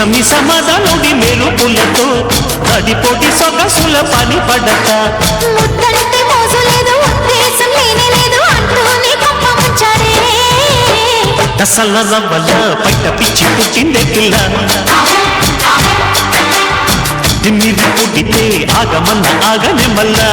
మిస మదనుడి మెరుపులతో పడిపోటి సొగసుల పని పడక ముద్దంటే మోజు లేదు ఉద్దేశం లేనే లేదు అంటూనే కప్ప ముంచాడే దసల రవ్వల పైట పిచ్చి పుట్టిందే పిల్ల దిమ్మిది పుట్టితే ఆగమన్న ఆగనే మల్లా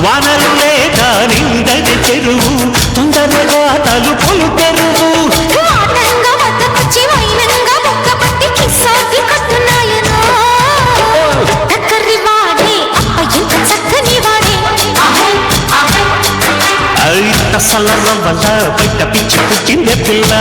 వానలు లేక నిండది చెరువు తొందరగా తలుపులు తెరువు అసల రవ్వల బయట పిచ్చి పుట్టిందే పిల్ల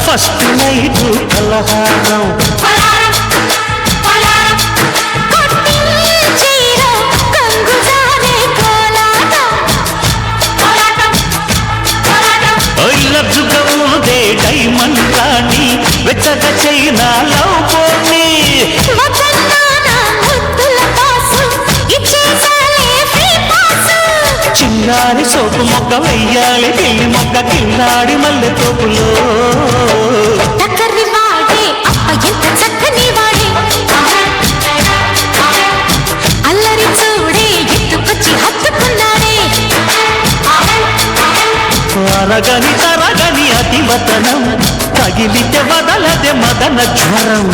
ఫస్ట్ నైట్ కలహారం డైమండ్ రాణి వెచ్చగ చైనా లవ్ పోనీ చిన్నారి సోపు మొగ్గ వెయ్యాలి పెళ్లి మొగ్గ కిన్నాడి మల్లె తోపులో అరగని తరగని అతివతనం తగిలితే వదలదే మదన జ్వరం